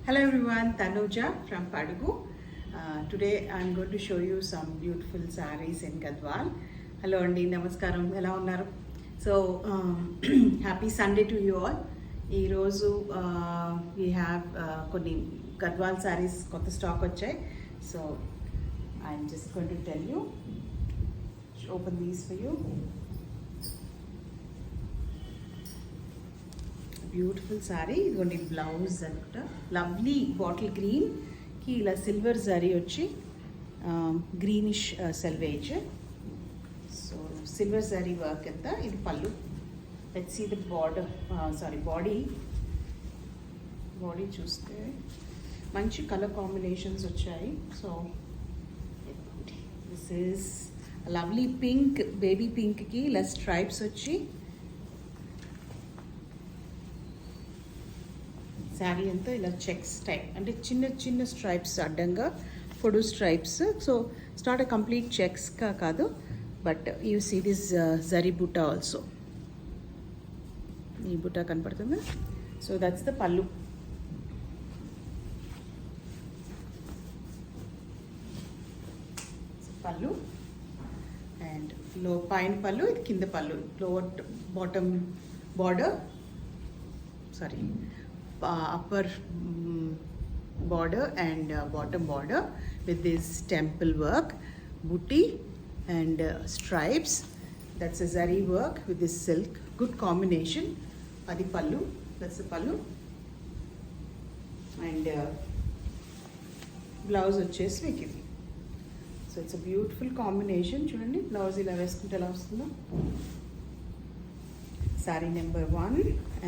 Hello everyone, Tanuja from Padugu. Today I'm going to show you some beautiful sarees in Gadwal. Hello Andi, Namaskaram, ela unnaru? So happy Sunday to you all. Ee roju we have konni Gadwal sarees kotta stock vachai. So I'm just going to tell you. Open these for you. Beautiful sari. ఇదిగోండి blouse అనమాట. Lovely bottle గ్రీన్కి ఇలా silver zari వచ్చి greenish selvedge. So silver zari work ఎంత. ఇది pallu. Let's see the border body చూస్తే మంచి colour combinations వచ్చాయి. So this is lovely pink, baby పింక్కి ఇలా స్ట్రైప్స్ వచ్చి శారీ అంతా ఇలా చెక్స్ టైప్, అంటే చిన్న చిన్న స్ట్రైప్స్ అడ్డంగా పొడు stripes. So it's not a complete చెక్స్గా కాదు, but you see this zari buta also. ఈ బుటా కనపడుతుంది. సో దట్స్ ద పళ్ళు. పళ్ళు అండ్ పైన పళ్ళు, ఇది కింద పళ్ళు. Lower bottom border, sorry upper border and bottom border with this temple work, booty and stripes. That's a zari work with this silk. Good combination. Adi pallu. That's the pallu. And blouse వచ్చేసి మీకు ఇది. So it's a beautiful combination. చూడండి blouse ఇలా వేసుకుంటే ఎలా వస్తుందో. Saree number 1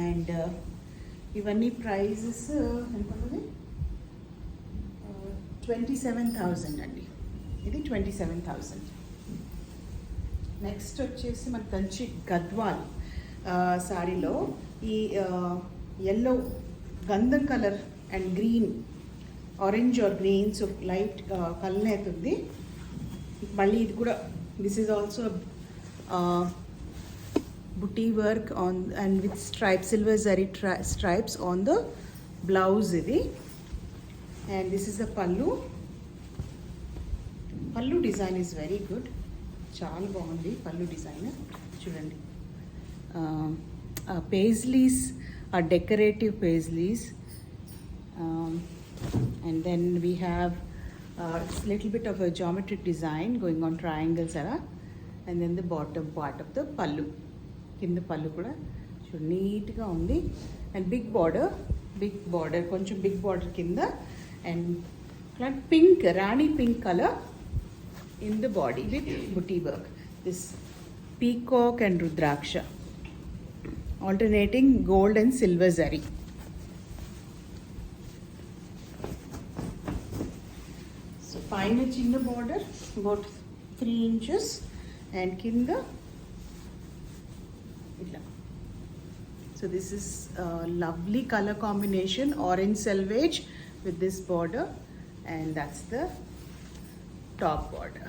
and ఇవన్నీ prices ఎంత ఉంది? 27,000 అండి. ఇది 27,000. నెక్స్ట్ వచ్చేసి మనకు మంచి గద్వాల్ శారీలో ఈ ఎల్లో గంధం colour and green, orange are green, so light colour అవుతుంది. మళ్ళీ ఇది కూడా this is also booty work on and with stripes, silver zari stripes on the blouse idi. And this is the pallu design is very good, chaala baagundi pallu design. Chudandi paisleys are decorative paisleys, and then we have little bit of a geometric design going on triangles ara, and then the bottom part of the pallu, కింద పళ్ళు కూడా చూడు నీట్గా ఉంది. And big border కొంచెం big border కింద, and pink, rani pink colour in the body with buti work. This peacock and rudraksha alternating gold and silver zari. So పైన చిన్న బార్డర్ అబౌట్ 3 inches అండ్ కింద ఇలా. So this is a lovely color combination, orange selvage with this border, and that's the top border.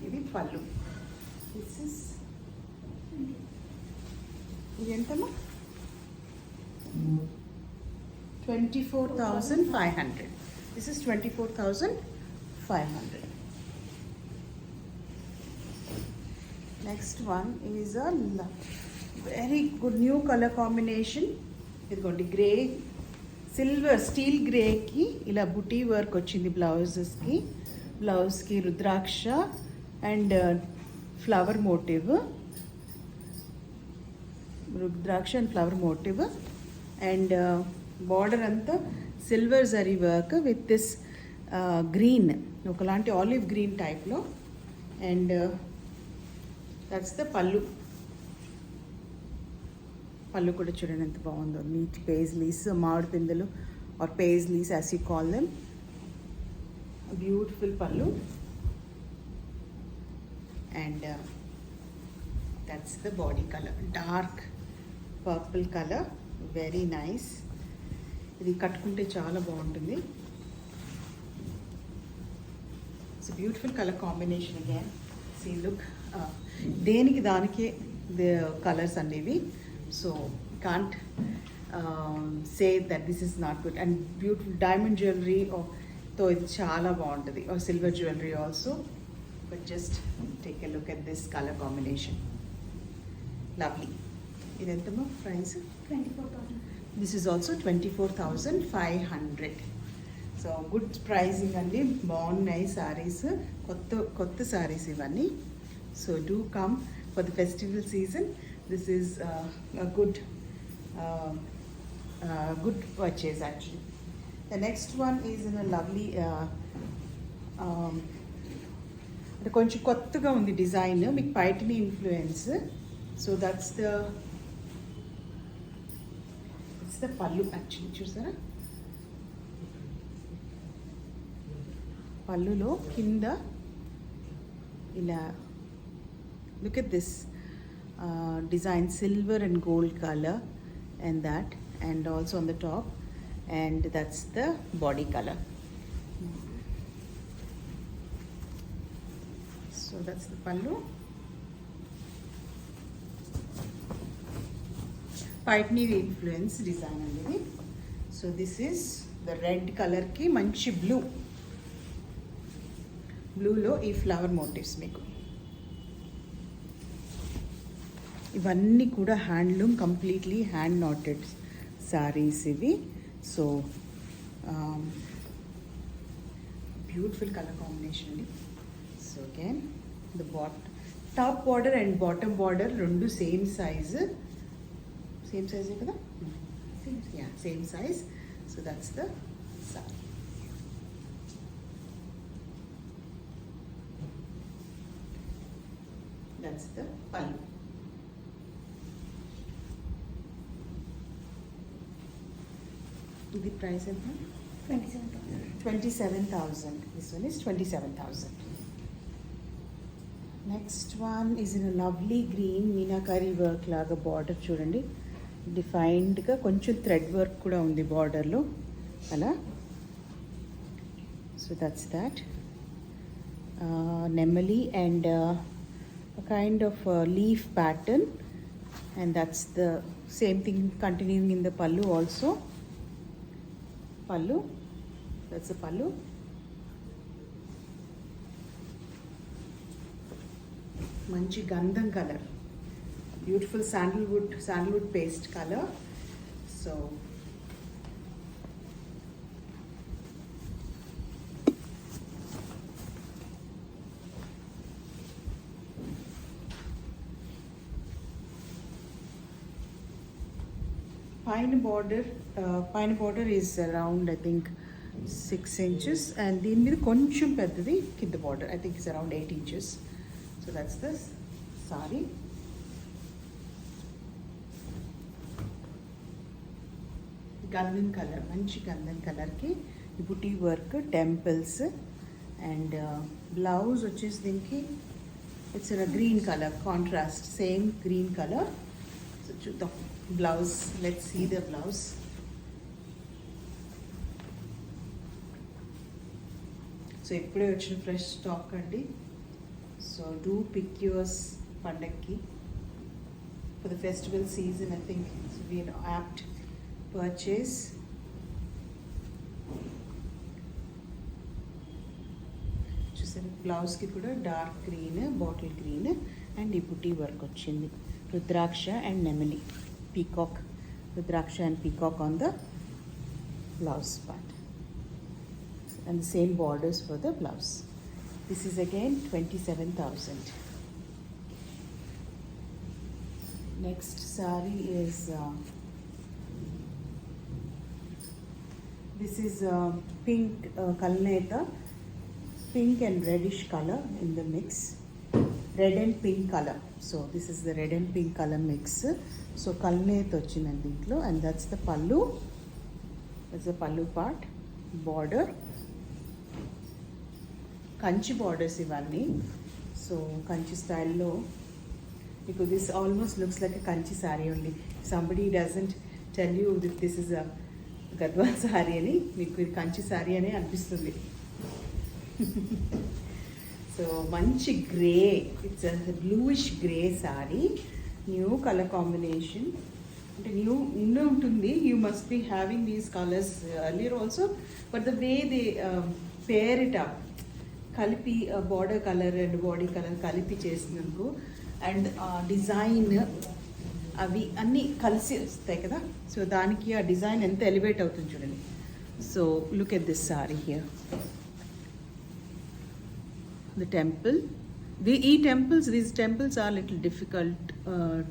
ఇది పళ్ళు. This is ఎంతమా 24,500. This is 24,500. Next one is a very good new color combination. ఇదిగోండి grey silver steel గ్రేకి ఇలా buti work వచ్చింది. బ్లౌజ్కి rudraksha and flower motif, and border అంతా silver zari work with this green, ఒకలాంటి olive green టైప్లో. అండ్ దట్స్ ద పళ్ళు కూడా చూడండి ఎంత బాగుందో. నీట్ పేజ్లీస్, మామిడి పిందెలు or paisleys as you call them. Beautiful pallu. And that's the body colour, dark purple colour, very nice. ఇది కట్టుకుంటే చాలా బాగుంటుంది. It's beautiful colour combination again. See look, దేనికి దానికే కలర్స్ అనేవి. So can't say that this is not good. And beautiful diamond jewelry తో ఇది చాలా బాగుంటుంది, or silver jewelry also. But just take a look at this color combination. Lovely. ఇది ఎంతమో price? 24,000. This is also 24,500. So good pricing అండి, బాగున్నాయి సారీస్, కొత్త సారీస్ ఇవన్నీ. So do come for the festival season. This is good purchase actually. The next one is in a lovely అంటే కొంచెం కొత్తగా ఉంది డిజైన్, మీకు పైటని ఇన్ఫ్లుయెన్స్. సో దట్స్ ద పళ్ళు యాక్చువల్లీ. చూసారా, పళ్ళులో కింద ఇలా look at this design, silver and gold colour and that, and also on the top, and that's the body color. So that's the pallu. Pipni influence design anedi. So this is the red color ki manchi blue lo ee flower motifs meeku. ఇవన్నీ కూడా handloom, completely hand knotted saris ఇవి. So beautiful colour combination అండి. So again the top border and bottom border రెండు same సైజే కదా? Yeah, same size. So that's the sorry. That's the పల్లు. The price is 27,000. 27,000. This one is 27,000. Next one is in a lovely green meenakari work లాగా border చూడండి. డిఫైన్డ్గా కొంచెం thread work కూడా ఉంది బార్డర్లో అలా. So that's that. నెమలి and kind of leaf pattern, and that's the same thing continuing in the pallu also. Pallu, that's a pallu. Manchi gandham color, beautiful sandalwood paste color. So pine border is around, I think, 6 inches, and దీని మీద కొంచెం పెద్దది కింద border, I think it's around 8 inches. So that's the saree. గంధం colour, మంచి గంధం కలర్కి బుటీ work, temples, and blouse వచ్చేసి దీనికి it's green colour contrast, same green colour. So చూద్దాం blouse. Let's see the blouse. So ఇప్పుడే వచ్చిన ఫ్రెష్ స్టాక్ అండి. సో డూ పిక్ యువర్స్ పండక్కి for the festival season. I think it's be an apt purchase. చూసారు, బ్లౌజ్కి కూడా dark green, bottle green, and ఈ buti work వచ్చింది. రుద్రాక్ష అండ్ నెమలి, peacock, Rudraksha and peacock on the blouse part, and the same borders for the blouse. This is again 27,000. Next saree is this is pink kalneta, pink and reddish color in the mix. Red and pink color. So this is the red and pink color mix. So kalnet వచ్చిందండి దీంట్లో, and that's the pallu. That's the pallu part. Border, Kanchi borders ఇవన్నీ. So Kanchi స్టైల్లో మీకు this almost looks like a Kanchi saree only. Somebody doesn't tell you that this is a Gadwal saree అని, మీకు ఇది Kanchi saree అనే అనిపిస్తుంది. సో మంచి grey, it's bluish grey sari, new colour combination. అంటే న్యూ ఉండే ఉంటుంది. You must be having these colours earlier also, but the way they pair it up, కలిపి border colour and body colour కలిపి చేసినందుకు అండ్ డిజైన్ అవి అన్నీ కలిసి వస్తాయి కదా. సో దానికి ఆ డిజైన్ ఎంత ఎలివేట్ అవుతుంది చూడండి. So look at this sorry here, the temple. These temples are little difficult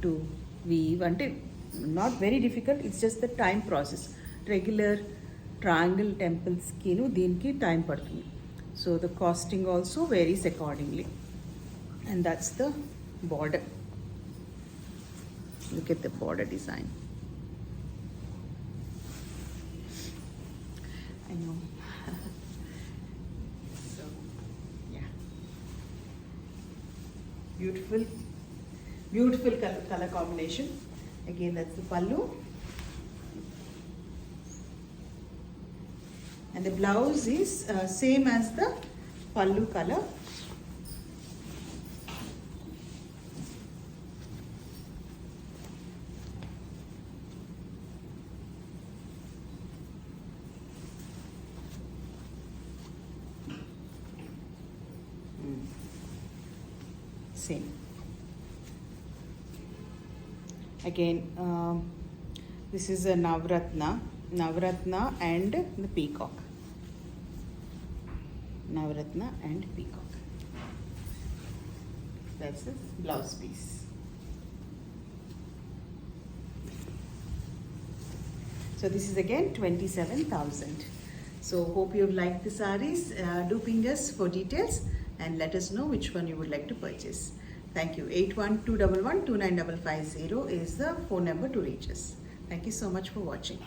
to weave. Ante not very difficult, it's just the time process. Regular triangle temples kinu deenki time padutundi, so the costing also varies accordingly. And that's the border. Look at the border design. I know. So yeah, beautiful color combination. Again, that's the pallu, and the blouse is same as the pallu color. Same. Again, this is a Navratna and the peacock. Navratna and peacock. That's the blouse piece. So this is again 27,000. So hope you have liked the sarees. Do ping us for details and let us know which one you would like to purchase. Thank you. 8121129550 is the phone number to reach us. Thank you so much for watching.